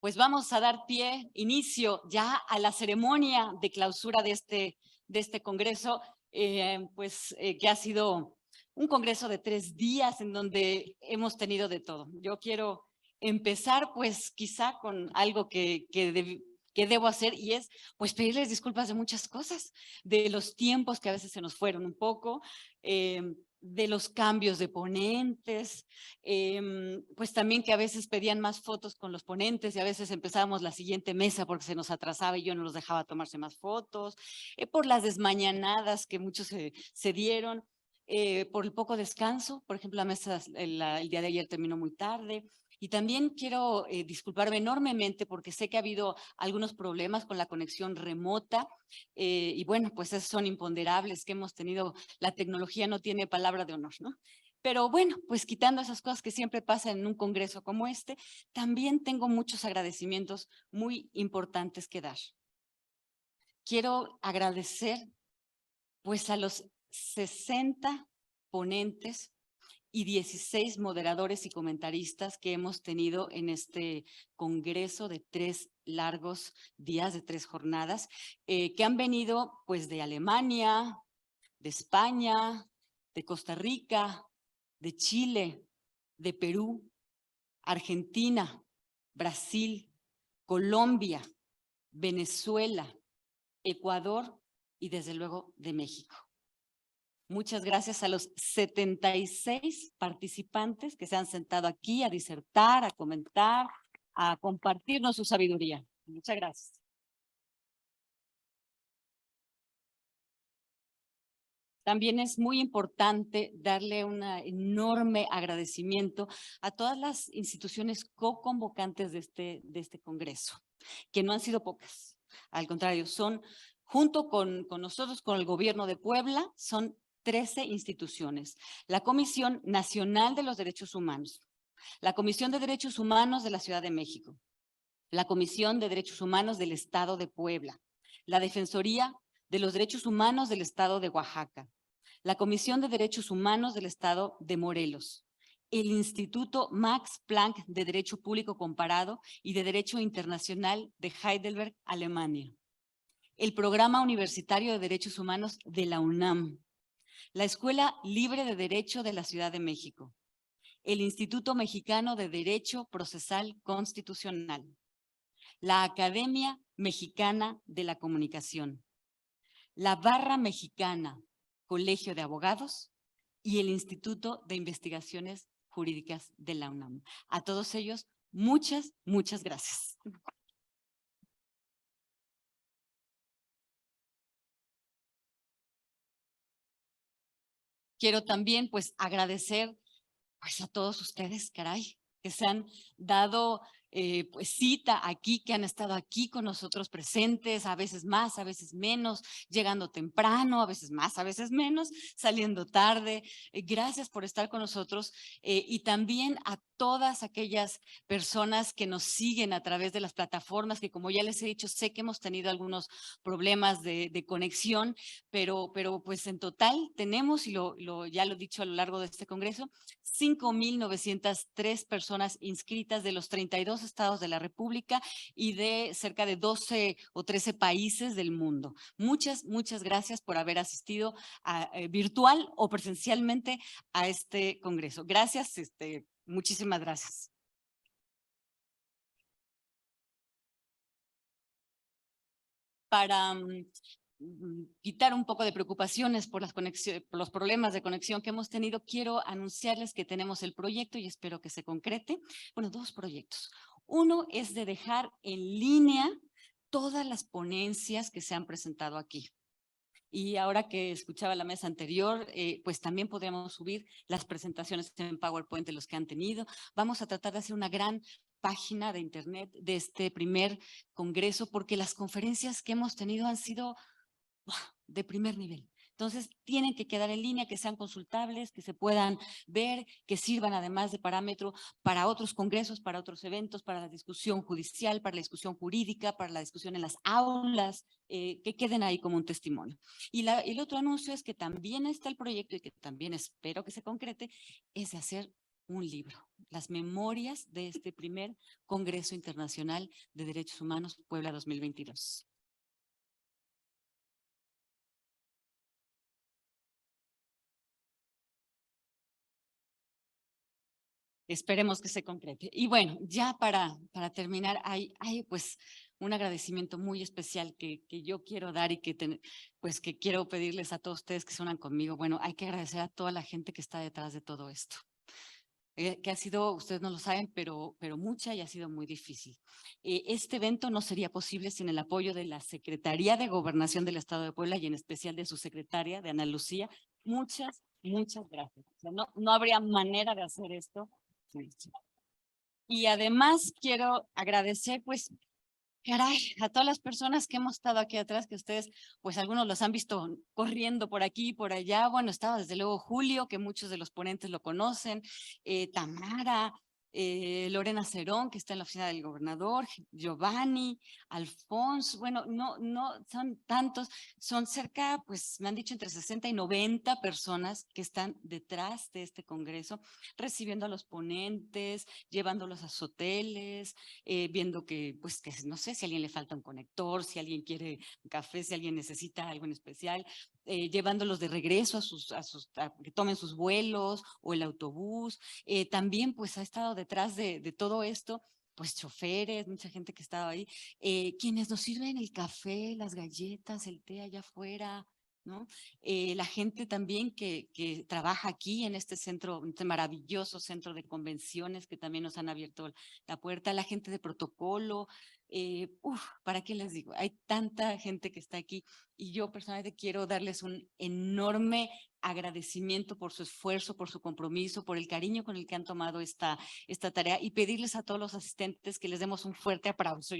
pues vamos a dar inicio ya a la ceremonia de clausura de este congreso, que ha sido un congreso de 3 días en donde hemos tenido de todo. Yo quiero empezar pues quizá con algo que debo hacer, y es pues pedirles disculpas de muchas cosas, de los tiempos que a veces se nos fueron un poco, de los cambios de ponentes, pues también que a veces pedían más fotos con los ponentes y a veces empezábamos la siguiente mesa porque se nos atrasaba y yo no los dejaba tomarse más fotos, por las desmañanadas que muchos se dieron, por el poco descanso. Por ejemplo, la mesa el día de ayer terminó muy tarde. Y también quiero disculparme enormemente porque sé que ha habido algunos problemas con la conexión remota, y bueno, pues esos son imponderables que hemos tenido. La tecnología no tiene palabra de honor, ¿no? Pero bueno, pues quitando esas cosas que siempre pasan en un congreso como este, también tengo muchos agradecimientos muy importantes que dar. Quiero agradecer pues a los 60 ponentes y 16 moderadores y comentaristas que hemos tenido en este congreso de 3 largos días, de 3 jornadas, que han venido pues de Alemania, de España, de Costa Rica, de Chile, de Perú, Argentina, Brasil, Colombia, Venezuela, Ecuador y desde luego de México. Muchas gracias a los 76 participantes que se han sentado aquí a disertar, a comentar, a compartirnos su sabiduría. Muchas gracias. También es muy importante darle un enorme agradecimiento a todas las instituciones co-convocantes de este congreso, que no han sido pocas. Al contrario, son, junto con nosotros, con el gobierno de Puebla, son 13 instituciones. La Comisión Nacional de los Derechos Humanos, la Comisión de Derechos Humanos de la Ciudad de México, la Comisión de Derechos Humanos del Estado de Puebla, la Defensoría de los Derechos Humanos del Estado de Oaxaca, la Comisión de Derechos Humanos del Estado de Morelos, el Instituto Max Planck de Derecho Público Comparado y de Derecho Internacional de Heidelberg, Alemania, el Programa Universitario de Derechos Humanos de la UNAM, la Escuela Libre de Derecho de la Ciudad de México, el Instituto Mexicano de Derecho Procesal Constitucional, la Academia Mexicana de la Comunicación, la Barra Mexicana, Colegio de Abogados y el Instituto de Investigaciones Jurídicas de la UNAM. A todos ellos, muchas, muchas gracias. Quiero también pues agradecer pues a todos ustedes, caray, que se han dado pues cita aquí, que han estado aquí con nosotros presentes, a veces más, a veces menos, llegando temprano, a veces más, a veces menos, saliendo tarde. Gracias por estar con nosotros, y también a todas aquellas personas que nos siguen a través de las plataformas, que como ya les he dicho, sé que hemos tenido algunos problemas de conexión, pero pues en total tenemos, y ya lo he dicho a lo largo de este congreso, 5,903 personas inscritas de los 32 estados de la República y de cerca de 12 o 13 países del mundo. Muchas, muchas gracias por haber asistido virtual o presencialmente a este congreso. Gracias, muchísimas gracias. Para quitar un poco de preocupaciones por por los problemas de conexión que hemos tenido, quiero anunciarles que tenemos el proyecto y espero que se concrete. Bueno, 2 proyectos. Uno es de dejar en línea todas las ponencias que se han presentado aquí. Y ahora que escuchaba la mesa anterior, pues también podríamos subir las presentaciones en PowerPoint de los que han tenido. Vamos a tratar de hacer una gran página de internet de este primer congreso, porque las conferencias que hemos tenido han sido de primer nivel. Entonces, tienen que quedar en línea, que sean consultables, que se puedan ver, que sirvan además de parámetro para otros congresos, para otros eventos, para la discusión judicial, para la discusión jurídica, para la discusión en las aulas, que queden ahí como un testimonio. Y el otro anuncio es que también está el proyecto y que también espero que se concrete, es de hacer un libro, las memorias de este primer Congreso Internacional de Derechos Humanos Puebla 2022. Esperemos que se concrete. Y bueno, ya para terminar, hay pues un agradecimiento muy especial que yo quiero dar y pues que quiero pedirles a todos ustedes que se unan conmigo. Bueno, hay que agradecer a toda la gente que está detrás de todo esto. Que ha sido, ustedes no lo saben, pero mucha y ha sido muy difícil. Este evento no sería posible sin el apoyo de la Secretaría de Gobernación del Estado de Puebla y en especial de su secretaria, de Ana Lucía. Muchas gracias. O sea, no habría manera de hacer esto. Y además quiero agradecer, pues, caray, a todas las personas que hemos estado aquí atrás, que ustedes, pues algunos los han visto corriendo por aquí y por allá. Bueno, estaba desde luego Julio, que muchos de los ponentes lo conocen, Tamara, Lorena Cerón, que está en la oficina del gobernador, Giovanni, Alfonso, bueno, no son tantos, son cerca, pues me han dicho entre 60 y 90 personas que están detrás de este congreso, recibiendo a los ponentes, llevándolos a sus hoteles, viendo que, pues, que no sé si a alguien le falta un conector, si alguien quiere un café, si alguien necesita algo en especial, llevándolos de regreso a que tomen sus vuelos o el autobús. También, pues, ha estado detrás de todo esto, pues, choferes, mucha gente que estaba ahí, quienes nos sirven el café, las galletas, el té allá afuera, ¿no? La gente también que trabaja aquí en este centro, este maravilloso centro de convenciones que también nos han abierto la puerta, la gente de protocolo, ¿para qué les digo? Hay tanta gente que está aquí y yo personalmente quiero darles un enorme agradecimiento por su esfuerzo, por su compromiso, por el cariño con el que han tomado esta tarea y pedirles a todos los asistentes que les demos un fuerte aplauso.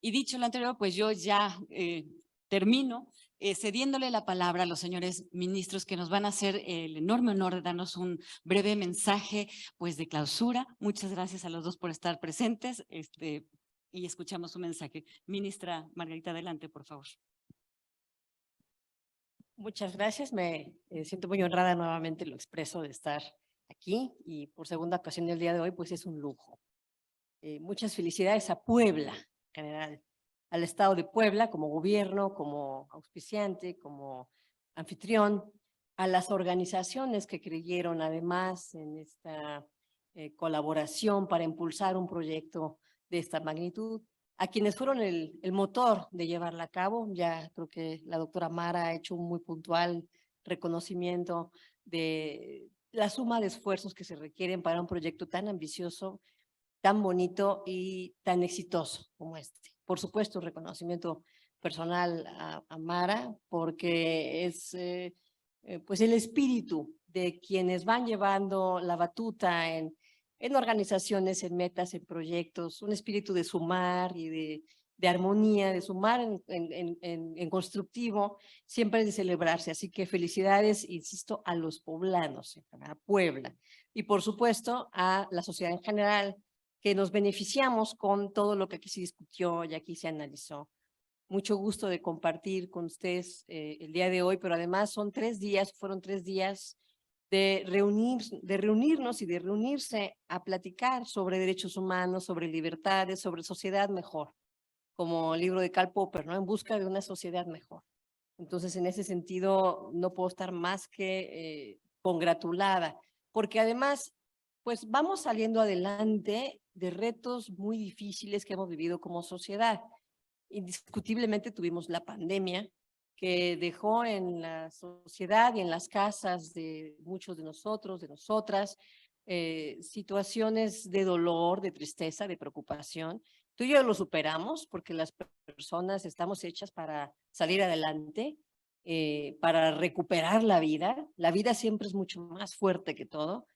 Y dicho lo anterior, pues yo ya termino cediéndole la palabra a los señores ministros que nos van a hacer el enorme honor de darnos un breve mensaje pues de clausura. Muchas gracias a los dos por estar presentes y escuchamos su mensaje. Ministra Margarita, adelante, por favor. Muchas gracias, me siento muy honrada nuevamente, lo expreso, de estar aquí y por segunda ocasión el día de hoy, pues es un lujo. Muchas felicidades a Puebla, en general, al Estado de Puebla como gobierno, como auspiciante, como anfitrión, a las organizaciones que creyeron además en esta colaboración para impulsar un proyecto de esta magnitud, a quienes fueron el motor de llevarla a cabo. Ya creo que la doctora Mara ha hecho un muy puntual reconocimiento de la suma de esfuerzos que se requieren para un proyecto tan ambicioso, tan bonito y tan exitoso como este. Por supuesto, un reconocimiento personal a Mara, porque es pues el espíritu de quienes van llevando la batuta en organizaciones, en metas, en proyectos, un espíritu de sumar y de armonía, de sumar en constructivo, siempre de celebrarse. Así que felicidades, insisto, a los poblanos, a Puebla, y por supuesto a la sociedad en general, que nos beneficiamos con todo lo que aquí se discutió y aquí se analizó. Mucho gusto de compartir con ustedes el día de hoy, pero además fueron 3 días de reunirnos y de reunirse a platicar sobre derechos humanos, sobre libertades, sobre sociedad mejor, como el libro de Karl Popper, ¿no? En busca de una sociedad mejor. Entonces, en ese sentido, no puedo estar más que congratulada, porque además, pues vamos saliendo adelante de retos muy difíciles que hemos vivido como sociedad. Indiscutiblemente tuvimos la pandemia, que dejó en la sociedad y en las casas de muchos de nosotros, de nosotras, situaciones de dolor, de tristeza, de preocupación. Tú y yo lo superamos porque las personas estamos hechas para salir adelante, para recuperar la vida. La vida siempre es mucho más fuerte que todo,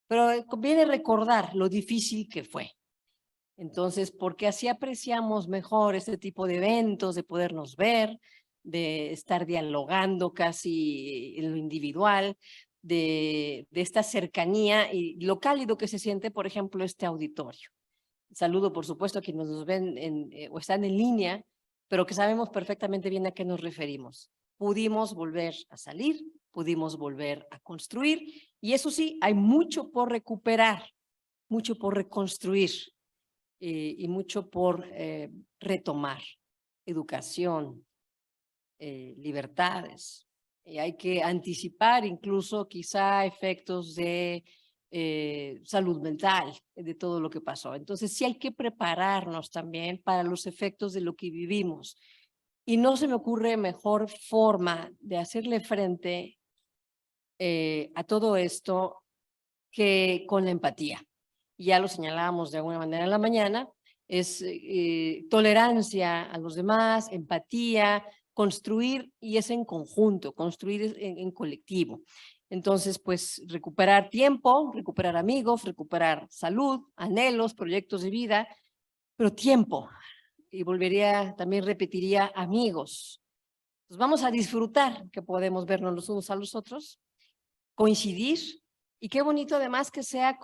pero conviene recordar lo difícil que fue. Entonces, porque así apreciamos mejor este tipo de eventos, de podernos ver, de estar dialogando casi en lo individual, de esta cercanía y lo cálido que se siente, por ejemplo, este auditorio. Saludo, por supuesto, a quienes nos ven o están en línea, pero que sabemos perfectamente bien a qué nos referimos. Pudimos volver a salir, pudimos volver a construir, y eso sí, hay mucho por recuperar, mucho por reconstruir y mucho por retomar. Educación, libertades. Y hay que anticipar incluso quizá efectos de salud mental, de todo lo que pasó. Entonces sí hay que prepararnos también para los efectos de lo que vivimos. Y no se me ocurre mejor forma de hacerle frente a todo esto que con la empatía. Ya lo señalábamos de alguna manera en la mañana, es tolerancia a los demás, empatía, construir, y es en conjunto, construir en colectivo. Entonces, pues recuperar tiempo, recuperar amigos, recuperar salud, anhelos, proyectos de vida, pero tiempo. Y volvería, también repetiría, amigos. Pues vamos a disfrutar que podemos vernos los unos a los otros, coincidir, y qué bonito además que sea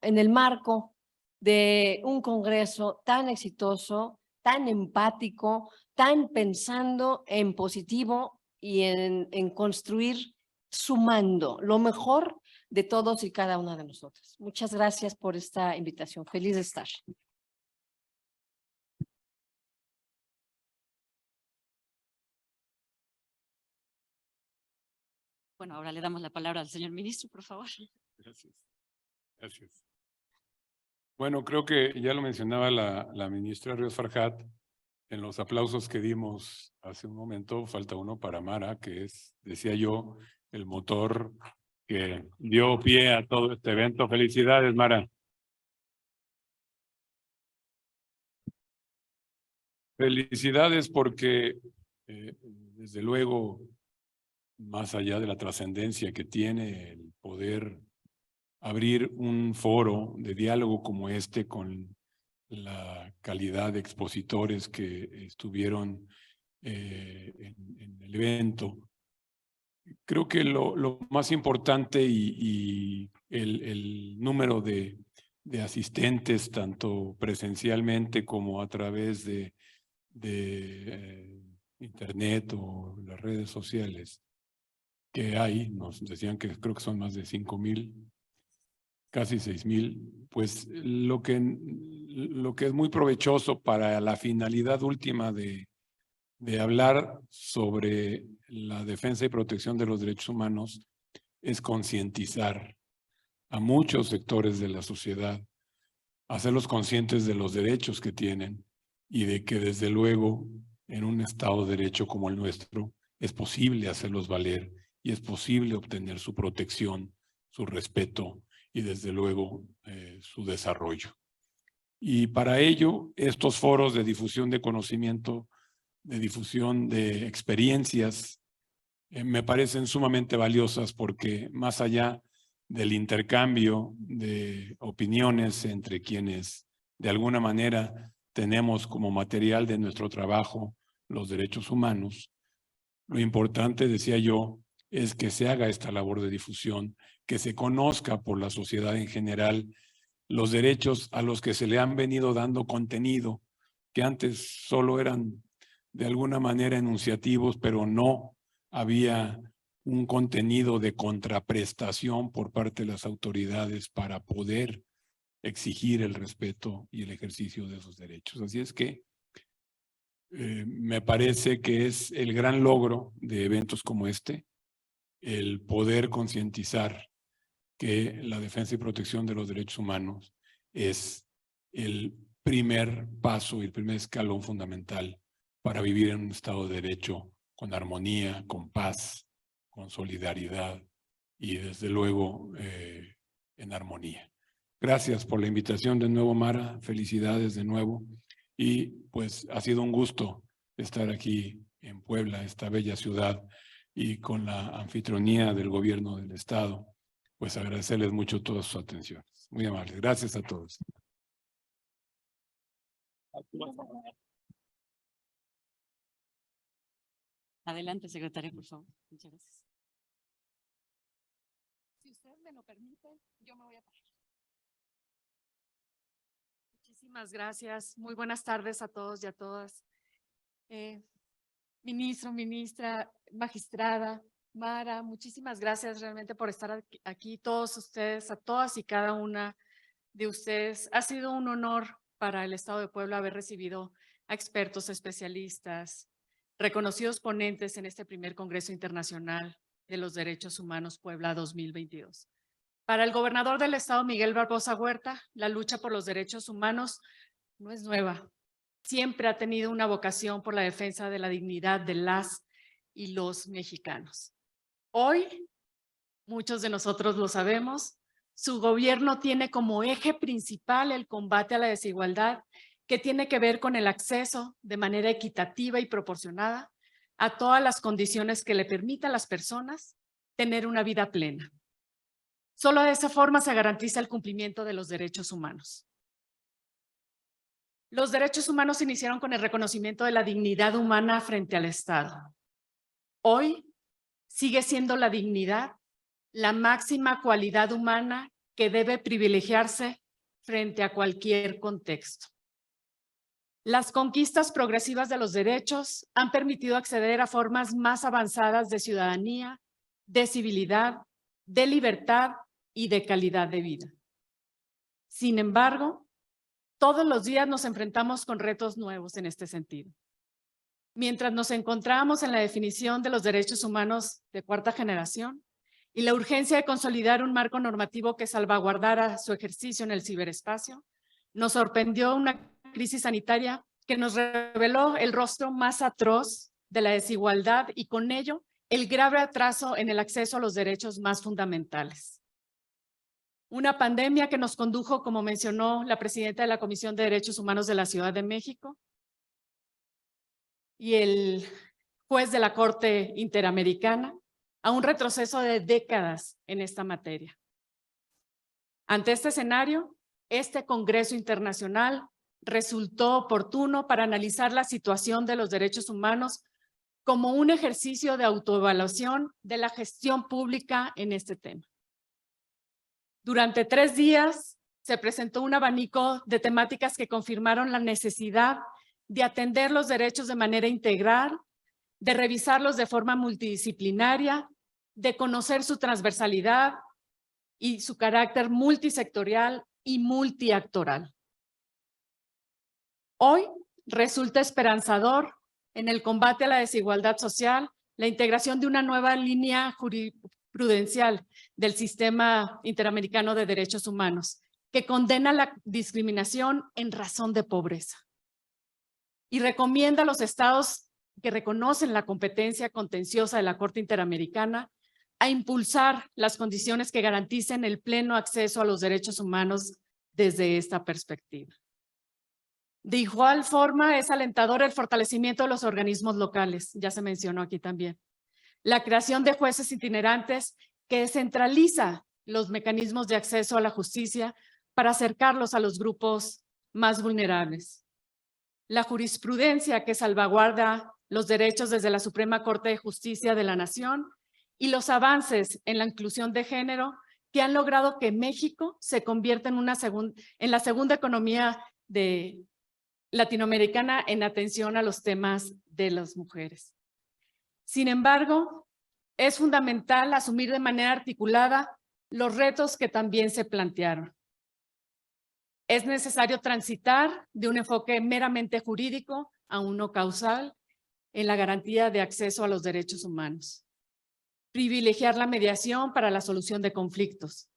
en el marco de un congreso tan exitoso, tan empático, tan pensando en positivo y en construir sumando lo mejor de todos y cada una de nosotros. Muchas gracias por esta invitación. Feliz de estar. Bueno, ahora le damos la palabra al señor ministro, por favor. Gracias. Gracias. Bueno, creo que ya lo mencionaba la ministra Ríos Farjat en los aplausos que dimos hace un momento. Falta uno para Mara, que es, decía yo, el motor que dio pie a todo este evento. Felicidades, Mara. Felicidades porque, desde luego, más allá de la trascendencia que tiene el poder abrir un foro de diálogo como este con la calidad de expositores que estuvieron en el evento. Creo que lo más importante y el número de asistentes, tanto presencialmente como a través de internet o las redes sociales que hay, nos decían que creo que son más de 5,000, casi 6,000, pues lo que es muy provechoso para la finalidad última de hablar sobre la defensa y protección de los derechos humanos es concientizar a muchos sectores de la sociedad, hacerlos conscientes de los derechos que tienen y de que desde luego en un Estado de Derecho como el nuestro es posible hacerlos valer y es posible obtener su protección, su respeto y desde luego su desarrollo. Y para ello, estos foros de difusión de conocimiento, de difusión de experiencias, me parecen sumamente valiosas porque más allá del intercambio de opiniones entre quienes de alguna manera tenemos como material de nuestro trabajo los derechos humanos, lo importante, decía yo, es que se haga esta labor de difusión, que se conozca por la sociedad en general los derechos a los que se le han venido dando contenido, que antes solo eran de alguna manera enunciativos, pero no había un contenido de contraprestación por parte de las autoridades para poder exigir el respeto y el ejercicio de esos derechos. Así es que me parece que es el gran logro de eventos como este, el poder concientizar que la defensa y protección de los derechos humanos es el primer paso y el primer escalón fundamental para vivir en un Estado de Derecho con armonía, con paz, con solidaridad y desde luego en armonía. Gracias por la invitación de nuevo, Mara. Felicidades de nuevo. Y pues ha sido un gusto estar aquí en Puebla, esta bella ciudad, y con la anfitrionía del gobierno del Estado, pues agradecerles mucho todas sus atenciones. Muy amables. Gracias a todos. Adelante, secretaria, por favor. Muchas gracias. Si usted me lo permite, yo me voy a parar. Muchísimas Muchísimas gracias. Muy buenas tardes a todos y a todas. Ministro, ministra, magistrada, Mara, muchísimas gracias realmente por estar aquí, todos ustedes, a todas y cada una de ustedes. Ha sido un honor para el Estado de Puebla haber recibido a expertos, especialistas, reconocidos ponentes en este primer Congreso Internacional de los Derechos Humanos Puebla 2022. Para el gobernador del Estado, Miguel Barbosa Huerta, la lucha por los derechos humanos no es nueva. Siempre ha tenido una vocación por la defensa de la dignidad de las y los mexicanos. Hoy, muchos de nosotros lo sabemos, su gobierno tiene como eje principal el combate a la desigualdad, que tiene que ver con el acceso de manera equitativa y proporcionada a todas las condiciones que le permitan a las personas tener una vida plena. Solo de esa forma se garantiza el cumplimiento de los derechos humanos. Los derechos humanos iniciaron con el reconocimiento de la dignidad humana frente al Estado. Hoy sigue siendo la dignidad la máxima cualidad humana que debe privilegiarse frente a cualquier contexto. Las conquistas progresivas de los derechos han permitido acceder a formas más avanzadas de ciudadanía, de civilidad, de libertad y de calidad de vida. Sin embargo, todos los días nos enfrentamos con retos nuevos en este sentido. Mientras nos encontramos en la definición de los derechos humanos de cuarta generación y la urgencia de consolidar un marco normativo que salvaguardara su ejercicio en el ciberespacio, nos sorprendió una crisis sanitaria que nos reveló el rostro más atroz de la desigualdad y con ello el grave atraso en el acceso a los derechos más fundamentales. Una pandemia que nos condujo, como mencionó la presidenta de la Comisión de Derechos Humanos de la Ciudad de México y el juez de la Corte Interamericana, a un retroceso de décadas en esta materia. Ante este escenario, este Congreso Internacional resultó oportuno para analizar la situación de los derechos humanos como un ejercicio de autoevaluación de la gestión pública en este tema. Durante 3 días se presentó un abanico de temáticas que confirmaron la necesidad de atender los derechos de manera integral, de revisarlos de forma multidisciplinaria, de conocer su transversalidad y su carácter multisectorial y multiactoral. Hoy resulta esperanzador en el combate a la desigualdad social la integración de una nueva línea jurisprudencial del Sistema Interamericano de Derechos Humanos que condena la discriminación en razón de pobreza y recomienda a los estados que reconocen la competencia contenciosa de la Corte Interamericana a impulsar las condiciones que garanticen el pleno acceso a los derechos humanos desde esta perspectiva. De igual forma, es alentador el fortalecimiento de los organismos locales, ya se mencionó aquí también. La creación de jueces itinerantes que descentraliza los mecanismos de acceso a la justicia para acercarlos a los grupos más vulnerables. La jurisprudencia que salvaguarda los derechos desde la Suprema Corte de Justicia de la Nación y los avances en la inclusión de género que han logrado que México se convierta en la segunda economía latinoamericana en atención a los temas de las mujeres. Sin embargo, es fundamental asumir de manera articulada los retos que también se plantearon. Es necesario transitar de un enfoque meramente jurídico a uno causal en la garantía de acceso a los derechos humanos. Privilegiar la mediación para la solución de conflictos.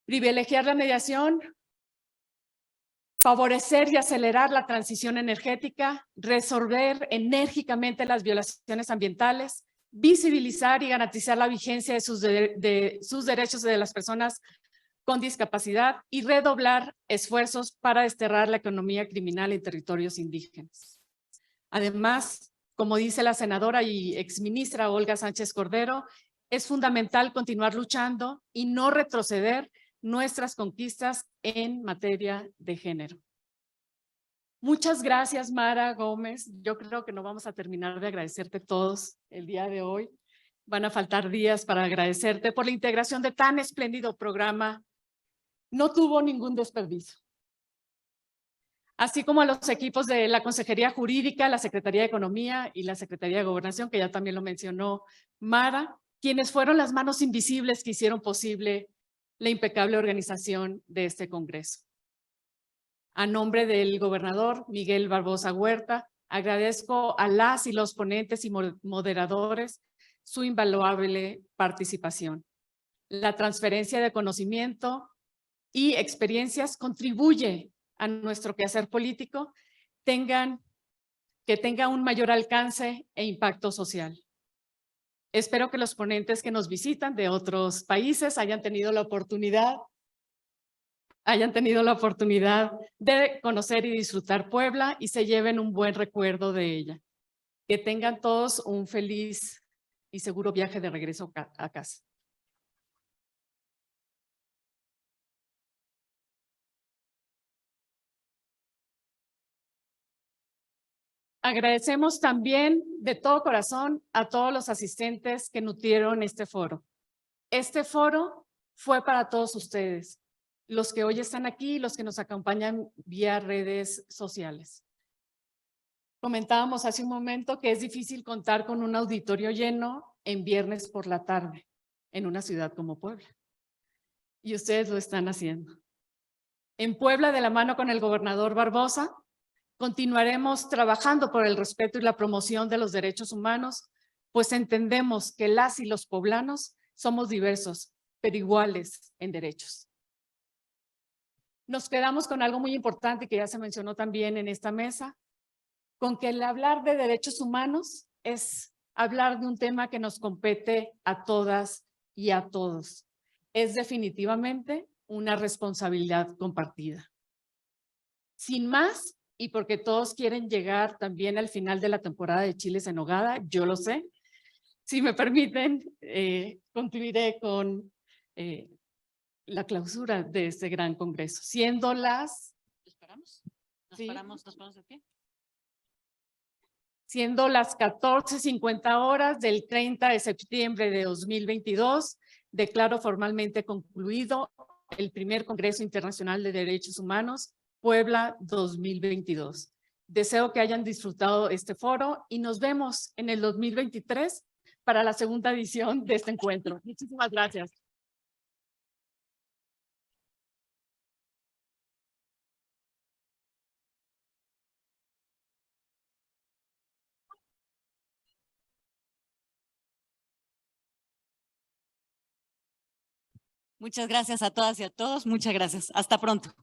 Privilegiar la mediación, favorecer y acelerar la transición energética, resolver enérgicamente las violaciones ambientales, visibilizar y garantizar la vigencia de sus derechos de las personas con discapacidad y redoblar esfuerzos para desterrar la economía criminal en territorios indígenas. Además, como dice la senadora y exministra Olga Sánchez Cordero, es fundamental continuar luchando y no retroceder nuestras conquistas en materia de género. Muchas gracias, Mara Gómez. Yo creo que no vamos a terminar de agradecerte todos el día de hoy. Van a faltar días para agradecerte por la integración de tan espléndido programa. No tuvo ningún desperdicio. así como a los equipos de la Consejería Jurídica, la Secretaría de Economía y la Secretaría de Gobernación, que ya también lo mencionó Mara, quienes fueron las manos invisibles que hicieron posible la impecable organización de este Congreso. A nombre del gobernador Miguel Barbosa Huerta, agradezco a las y los ponentes y moderadores su invaluable participación. La transferencia de conocimiento y experiencias contribuye a nuestro quehacer político que tenga un mayor alcance e impacto social. Espero que los ponentes que nos visitan de otros países hayan tenido la oportunidad de conocer y disfrutar Puebla y se lleven un buen recuerdo de ella. Que tengan todos un feliz y seguro viaje de regreso a casa. Agradecemos también de todo corazón a todos los asistentes que nutrieron este foro. Este foro fue para todos ustedes, los que hoy están aquí y los que nos acompañan vía redes sociales. Comentábamos hace un momento que es difícil contar con un auditorio lleno en viernes por la tarde en una ciudad como Puebla. Y ustedes lo están haciendo. En Puebla, de la mano con el gobernador Barbosa, continuaremos trabajando por el respeto y la promoción de los derechos humanos, pues entendemos que las y los poblanos somos diversos, pero iguales en derechos. Nos quedamos con algo muy importante que ya se mencionó también en esta mesa, con que el hablar de derechos humanos es hablar de un tema que nos compete a todas y a todos. Es definitivamente una responsabilidad compartida. Sin más, y porque todos quieren llegar también al final de la temporada de Chiles en Nogada, yo lo sé. Si me permiten, concluiré con la clausura de este gran congreso, siendo las… ¿Esperamos? ¿Nos paramos de pie? Siendo las 14:50 horas del 30 de septiembre de 2022, declaro formalmente concluido el primer Congreso Internacional de Derechos Humanos Puebla 2022. Deseo que hayan disfrutado este foro y nos vemos en el 2023 para la segunda edición de este encuentro. Muchísimas gracias. Muchas gracias a todas y a todos. Muchas gracias. Hasta pronto.